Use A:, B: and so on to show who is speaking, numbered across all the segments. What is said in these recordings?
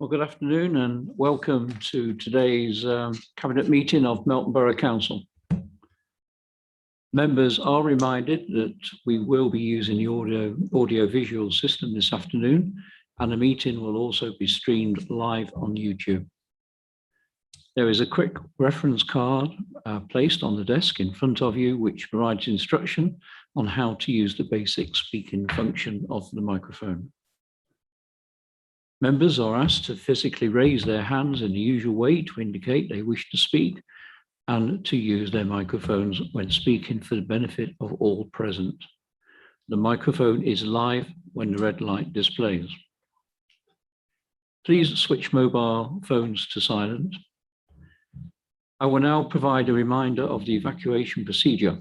A: Well, good afternoon and welcome to today's Cabinet meeting of Melton Borough Council. Members are reminded that we will be using the audio-visual system this afternoon, and the meeting will also be streamed live on YouTube. There is a quick reference card placed on the desk in front of you, which provides instruction on how to use the basic speaking function of the microphone. Members are asked to physically raise their hands in the usual way to indicate they wish to speak and to use their microphones when speaking for the benefit of all present. The microphone is live when the red light displays. Please switch mobile phones to silent. I will now provide a reminder of the evacuation procedure.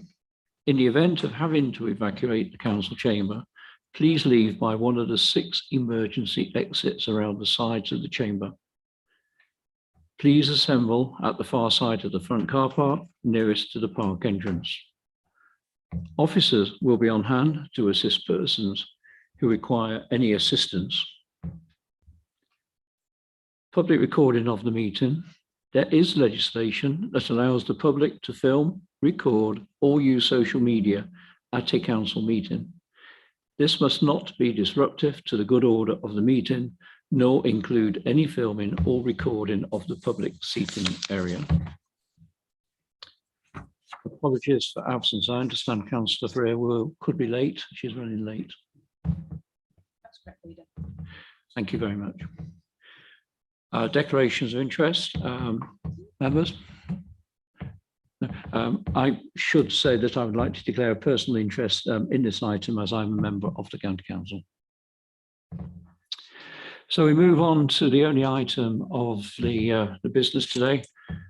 A: In the event of having to evacuate the council chamber, please leave by one of the 6 emergency exits around the sides of the chamber. Please assemble at the far side of the front car park, nearest to the park entrance. Officers will be on hand to assist persons who require any assistance. Public recording of the meeting. There is legislation that allows the public to film, record, or use social media at a council meeting. This must not be disruptive to the good order of the meeting, nor include any filming or recording of the public seating area. Apologies for absence. I understand Councillor Freer could be late. She's running late.
B: That's correct, Leader.
A: Thank you very much. Declarations of interest, members. I should say that I would like to declare a personal interest in this item as I'm a member of the County Council. So we move on to the only item of the business today.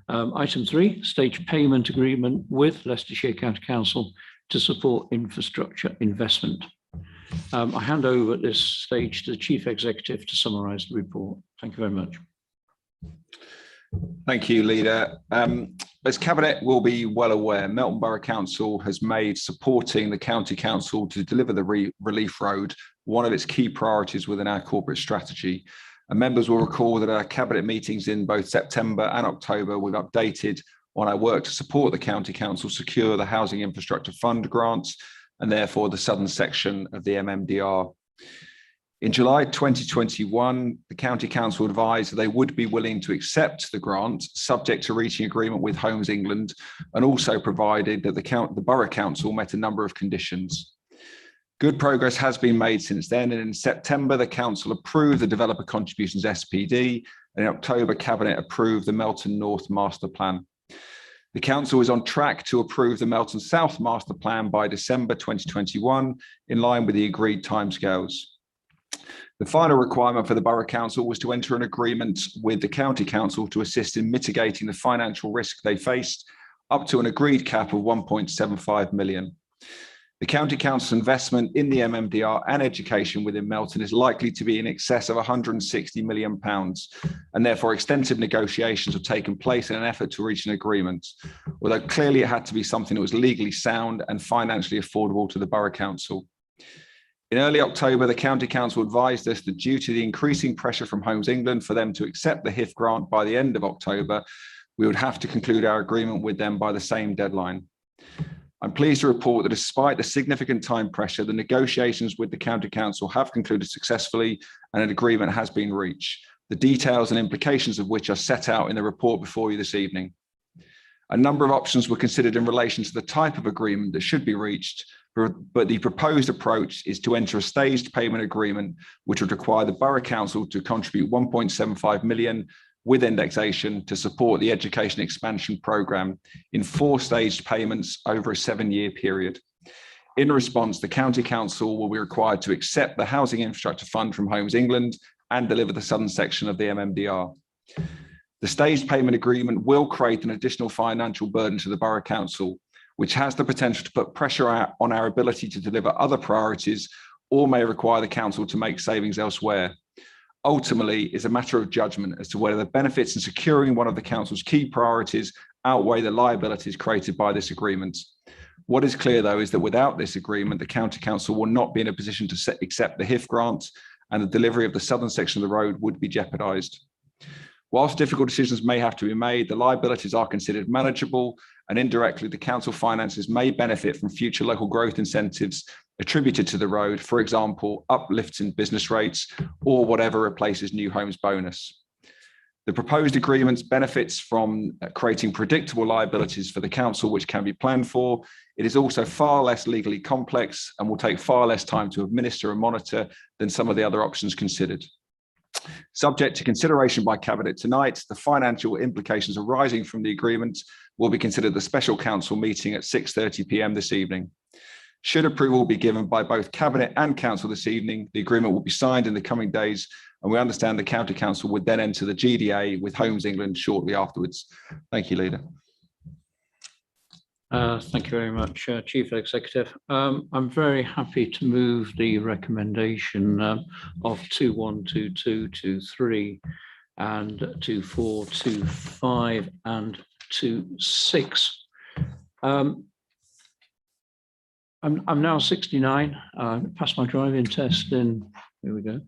A: Item 3, stage payment agreement with Leicestershire County Council to support infrastructure investment. I hand over at this stage to the Chief Executive to summarise the report. Thank you very much.
C: Thank you, Leader. As Cabinet will be well aware, Melton Borough Council has made supporting the County Council to deliver the relief road one of its key priorities within our corporate strategy. And members will recall that our Cabinet meetings in both September and October, we've updated on our work to support the County Council secure the Housing Infrastructure Fund grants and therefore the southern section of the MMDR. In July 2021, the County Council advised that they would be willing to accept the grant subject to reaching agreement with Homes England, and also provided that the Borough Council met a number of conditions. Good progress has been made since then, and in September the Council approved the Developer Contributions SPD, and in October Cabinet approved the Melton North Master Plan. The Council is on track to approve the Melton South Master Plan by December 2021, in line with the agreed timescales. The final requirement for the Borough Council was to enter an agreement with the County Council to assist in mitigating the financial risk they faced, up to an agreed cap of 1.75 million. The County Council's investment in the MMDR and education within Melton is likely to be in excess of £160 million, and therefore extensive negotiations have taken place in an effort to reach an agreement, although clearly it had to be something that was legally sound and financially affordable to the Borough Council. In early October, the County Council advised us that due to the increasing pressure from Homes England for them to accept the HIF grant by the end of October, we would have to conclude our agreement with them by the same deadline. I'm pleased to report that despite the significant time pressure, the negotiations with the County Council have concluded successfully and an agreement has been reached, the details and implications of which are set out in the report before you this evening. A number of options were considered in relation to the type of agreement that should be reached, but the proposed approach is to enter a staged payment agreement, which would require the Borough Council to contribute 1.75 million with indexation to support the education expansion programme in 4 staged payments over a 7-year period. In response, the County Council will be required to accept the Housing Infrastructure Fund from Homes England and deliver the southern section of the MMDR. The staged payment agreement will create an additional financial burden to the Borough Council, which has the potential to put pressure on our ability to deliver other priorities, or may require the Council to make savings elsewhere. Ultimately, it's a matter of judgment as to whether the benefits in securing one of the Council's key priorities outweigh the liabilities created by this agreement. What is clear, though, is that without this agreement, the County Council will not be in a position to accept the HIF grant, and the delivery of the southern section of the road would be jeopardised. Whilst difficult decisions may have to be made, the liabilities are considered manageable, and indirectly the council finances may benefit from future local growth incentives attributed to the road, for example, uplifts in business rates or whatever replaces new homes bonus. The proposed agreements benefits from creating predictable liabilities for the council, which can be planned for. It is also far less legally complex and will take far less time to administer and monitor than some of the other options considered. Subject to consideration by Cabinet tonight, the financial implications arising from the agreement will be considered at the special council meeting at 6:30 p.m. this evening. Should approval be given by both Cabinet and Council this evening, the agreement will be signed in the coming days, and we understand the County Council would then enter the GDA with Homes England shortly afterwards. Thank you, Leader.
A: Thank you very much, Chief Executive. I'm very happy to move the recommendation of 212223 and 2425 and 26. I'm now 69. I passed my driving test in, here we go,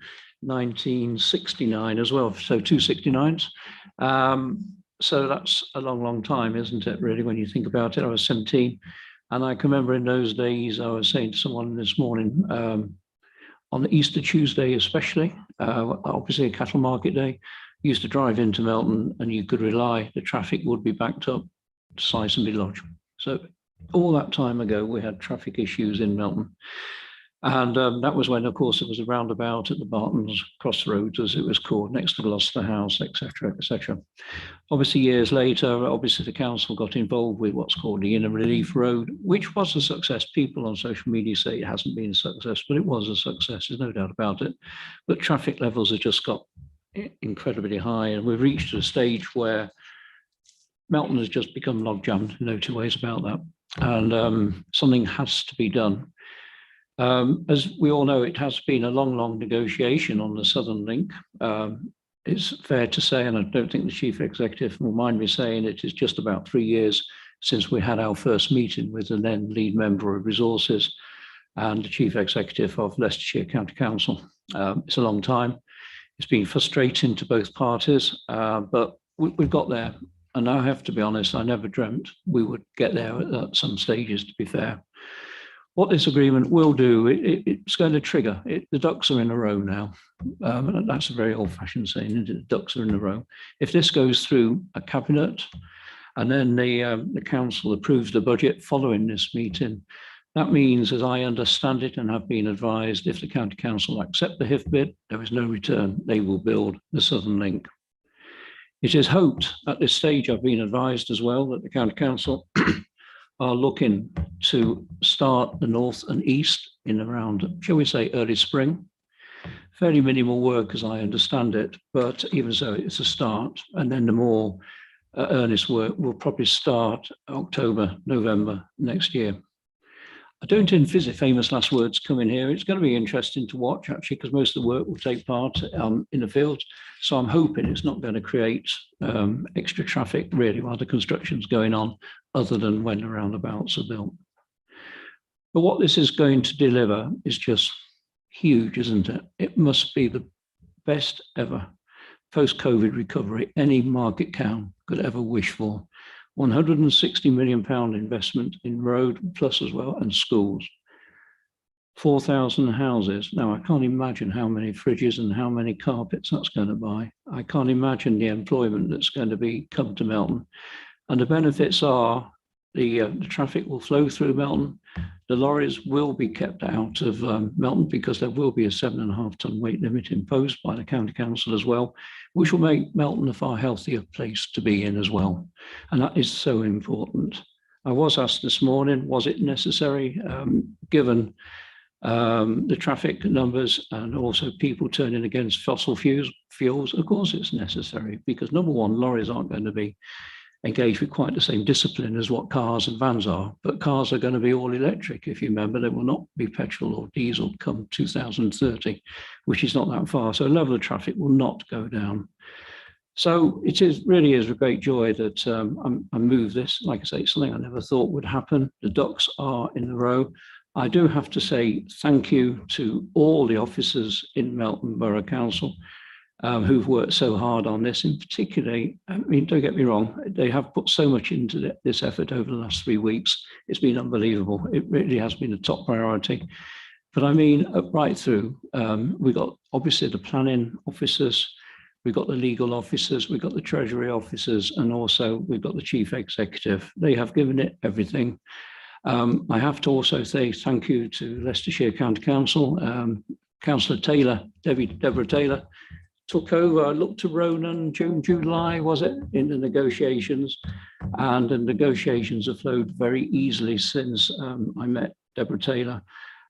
A: 1969 as well. So 269s. So that's a long, long time, isn't it, really, when you think about it? I was 17. And I can remember in those days, I was saying to someone this morning, on the Easter Tuesday especially, obviously a cattle market day, used to drive into Melton and you could rely the traffic would be backed up to Sisonby Lodge. So all that time ago, we had traffic issues in Melton. And that was when, of course, it was a roundabout at the Barton's Crossroads, as it was called, next to Gloucester House, etc., etc. Obviously, years later, obviously the council got involved with what's called the Inner Relief Road, which was a success. People on social media say it hasn't been a success, but it was a success, there's no doubt about it. But traffic levels have just got incredibly high, and we've reached a stage where Melton has just become log jammed, no two ways about that. And something has to be done. As we all know, it has been a long, long negotiation on the Southern Link. It's fair to say, and I don't think the Chief Executive will mind me saying it is just about 3 years since we had our first meeting with the then lead member of Resources and the Chief Executive of Leicestershire County Council. It's a long time. It's been frustrating to both parties, but we've got there. And I have to be honest, I never dreamt we would get there at some stages, to be fair. What this agreement will do, it's going to trigger, the ducks are in a row now. That's a very old-fashioned saying, isn't it? The ducks are in a row. If this goes through a cabinet and then the council approves the budget following this meeting, that means, as I understand it and have been advised, if the county council accept the HIF bid, there is no return. They will build the Southern Link. It is hoped at this stage, I've been advised as well, that the county council are looking to start the north and east in around, shall we say, early spring. Fairly minimal work as I understand it, but even so, it's a start. And then the more earnest work will probably start October, November next year. I don't envisage famous last words coming here. It's going to be interesting to watch, actually, because most of the work will take part in the field. So I'm hoping it's not going to create extra traffic, really, while the construction's going on, other than when the roundabouts are built. But what this is going to deliver is just huge, isn't it? It must be the best ever post-COVID recovery any market town could ever wish for. £160 million investment in road plus as well, and schools. 4,000 houses. Now, I can't imagine how many fridges and how many carpets that's going to buy. I can't imagine the employment that's going to be come to Melton. And the benefits are the traffic will flow through Melton. The lorries will be kept out of Melton because there will be a 7.5 ton weight limit imposed by the county council as well, which will make Melton a far healthier place to be in as well. And that is so important. I was asked this morning, was it necessary, given the traffic numbers and also people turning against fossil fuels? Of course it's necessary, because number one, lorries aren't going to be engaged with quite the same discipline as what cars and vans are, but cars are going to be all electric. If you remember, they will not be petrol or diesel come 2030, which is not that far. So level of traffic will not go down. So it really is a great joy that I moved this. Like I say, it's something I never thought would happen. The ducks are in a row. I do have to say thank you to all the officers in Melton Borough Council who've worked so hard on this. In particular, I mean, don't get me wrong, they have put so much into this effort over the last 3 weeks. It's been unbelievable. It really has been a top priority. But I mean, right through, we've got obviously the planning officers, we've got the legal officers, we've got the treasury officers, and also we've got the chief executive. They have given it everything. I have to also say thank you to Leicestershire County Council. Councillor Taylor, Deborah Taylor, took over. I looked to Ronan, June, July, was it, in the negotiations, and the negotiations have flowed very easily since I met Deborah Taylor,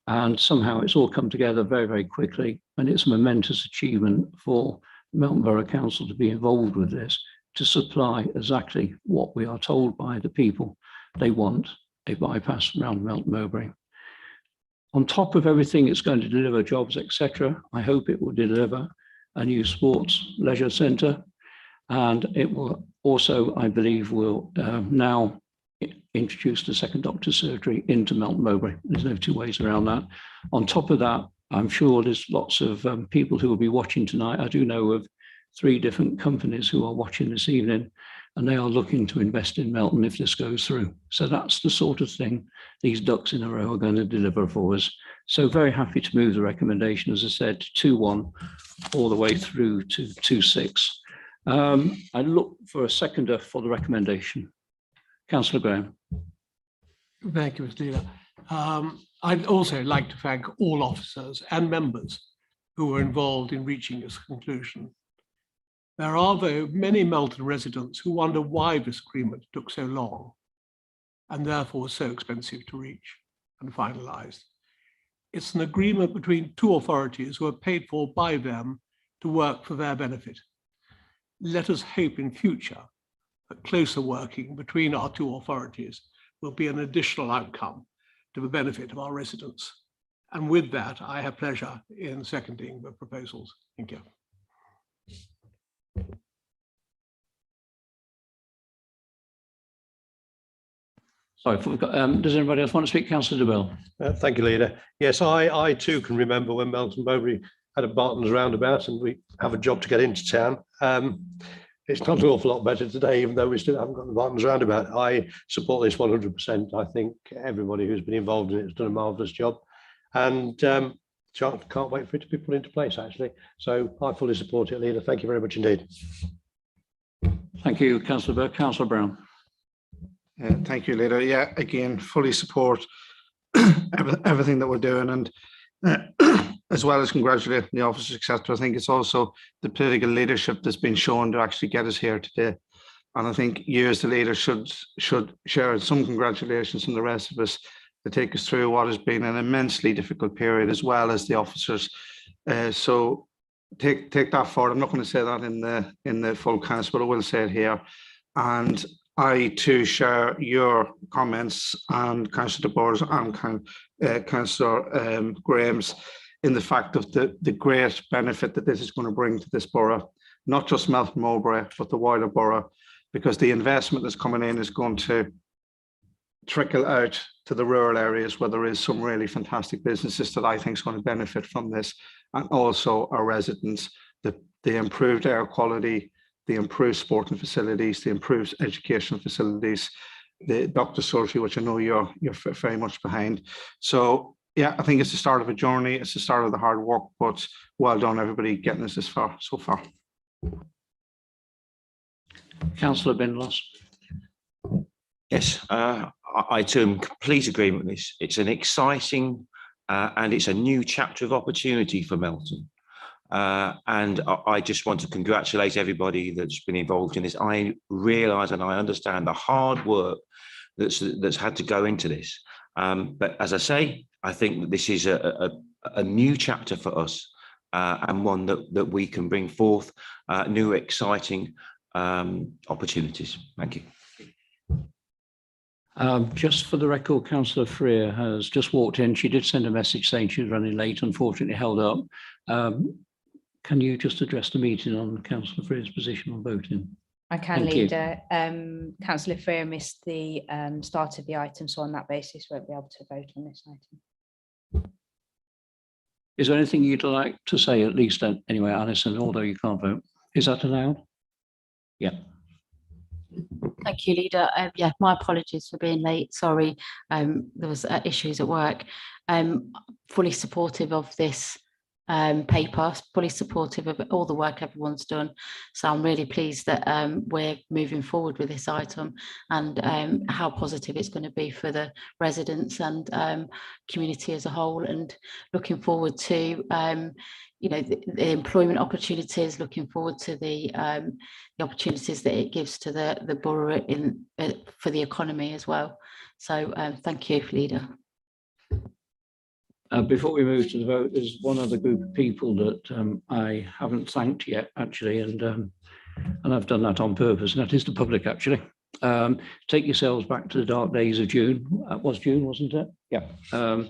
A: and somehow it's all come together very, very quickly, and it's a momentous achievement for Melton Borough Council to be involved with this, to supply exactly what we are told by the people they want, a bypass around Melton Mowbray. On top of everything, it's going to deliver jobs, etc. I hope it will deliver a new sports leisure centre, and it will also, I believe, will now introduce the second doctor's surgery into Melton Mowbray. There's no two ways around that. On top of that, I'm sure there's lots of people who will be watching tonight. I do know of 3 different companies who are watching this evening, and they are looking to invest in Melton if this goes through. So that's the sort of thing these ducks in a row are going to deliver for us. So very happy to move the recommendation, as I said, 2-1 all the way through to 2-6. I look for a seconder for the recommendation. Councillor Graham.
D: Thank you, Mr. Leader. I'd also like to thank all officers and members who were involved in reaching this conclusion. There are, though, many Melton residents who wonder why this agreement took so long and therefore was so expensive to reach and finalised. It's an agreement between 2 authorities who are paid for by them to work for their benefit. Let us hope in future that closer working between our 2 authorities will be an additional outcome to the benefit of our residents. And with that, I have pleasure in seconding the proposals. Thank you.
A: Sorry, does anybody else want to speak? Councillor Burle.
E: Thank you, Leader. Yes, I too can remember when Melton Mowbray had a Barton's roundabout and we have a job to get into town. It's not an awful lot better today, even though we still haven't got the Barton's roundabout. I support this 100%. I think everybody who's been involved in it has done a marvellous job, and can't wait for it to be put into place, actually. So I fully support it, Leader. Thank you very much indeed.
A: Thank you, Councillor Burke. Councillor Browne.
F: Thank you, Leader. Yeah, again, fully support everything that we're doing, and as well as congratulating the officers, etc. I think it's also the political leadership that's been shown to actually get us here today. And I think you as the leader should share some congratulations from the rest of us to take us through what has been an immensely difficult period, as well as the officers. So take that forward. I'm not going to say that in the full council, but I will say it here. And I too share your comments and Councillor DeBoer's and Councillor Graham's in the fact of the great benefit that this is going to bring to this borough, not just Melton Mowbray, but the wider borough, because the investment that's coming in is going to trickle out to the rural areas where there is some really fantastic businesses that I think is going to benefit from this, and also our residents, the improved air quality, the improved sporting facilities, the improved educational facilities, the doctor surgery, which I know you're very much behind. So yeah, I think it's the start of a journey. It's the start of the hard work, but well done, everybody, getting us this far so far.
A: Councillor Bindloss.
G: Yes, I too am in complete agreement with this. It's an exciting and it's a new chapter of opportunity for Melton. And I just want to congratulate everybody that's been involved in this. I realise and I understand the hard work that's had to go into this. But as I say, I think that this is a new chapter for us and one that we can bring forth new exciting opportunities. Thank you.
A: Just for the record, Councillor Freer has just walked in. She did send a message saying she was running late, unfortunately held up. Can you just address the meeting on Councillor Freer's position on voting?
B: I can,
A: Thank you.
B: Leader. Councillor Freer missed the start of the item, so on that basis won't be able to vote on this item.
A: Is there anything you'd like to say, at least anyway, Alison, although you can't vote? Is that allowed? Yeah.
B: Thank you, Leader. Yeah, my apologies for being late. Sorry, there was issues at work. Fully supportive of this paper, fully supportive of all the work everyone's done. So I'm really pleased that we're moving forward with this item, and how positive it's going to be for the residents and community as a whole, and looking forward to you know, the employment opportunities, looking forward to the opportunities that it gives to the borough in for the economy as well. So thank you, Leader.
A: Before we move to the vote, there's one other group of people that I haven't thanked yet, actually, and I've done that on purpose, and that is the public, actually. Take yourselves back to the dark days of June. It was June, wasn't it? Yeah.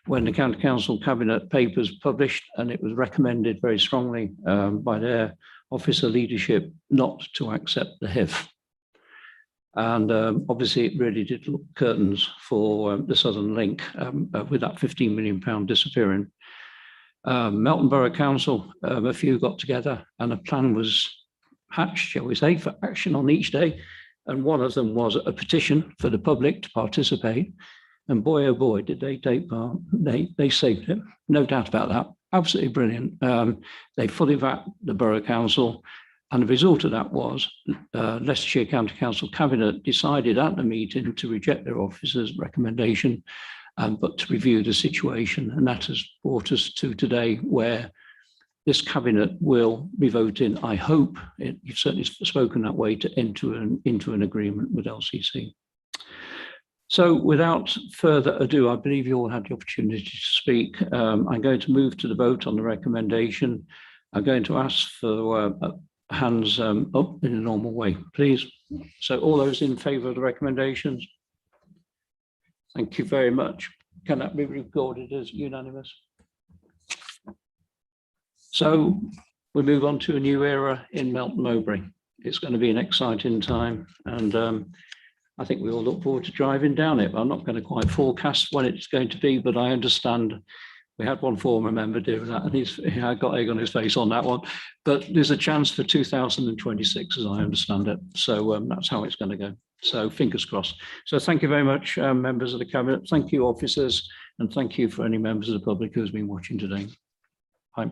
A: When the County Council Cabinet papers published, and it was recommended very strongly by their officer leadership not to accept the HIF. And obviously it really did look curtains for the Southern Link with that £15 million disappearing. Melton Borough Council, a few got together and a plan was hatched, shall we say, for action on each day. And one of them was a petition for the public to participate. And boy, oh boy, did they take part. They saved it, no doubt about that. Absolutely brilliant. They fully backed the Borough Council. And the result of that was Leicestershire County Council Cabinet decided at the meeting to reject their officer's recommendation, but to review the situation. And that has brought us to today, where this Cabinet will be voting, I hope, you've certainly spoken that way, to enter into an agreement with LCC. So without further ado, I believe you all had the opportunity to speak. I'm going to move to the vote on the recommendation. I'm going to ask for hands up in a normal way, please. So all those in favour of the recommendations? Thank you very much. Can that be recorded as unanimous? So we move on to a new era in Melton Mowbray. It's going to be an exciting time, and I think we all look forward to driving down it. I'm not going to quite forecast when it's going to be, but I understand we had one former member doing that, and he got egg on his face on that one. But there's a chance for 2026, as I understand it. So that's how it's going to go. So fingers crossed. So thank you very much, members of the Cabinet. Thank you, officers, and thank you for any members of the public who's been watching today. Bye.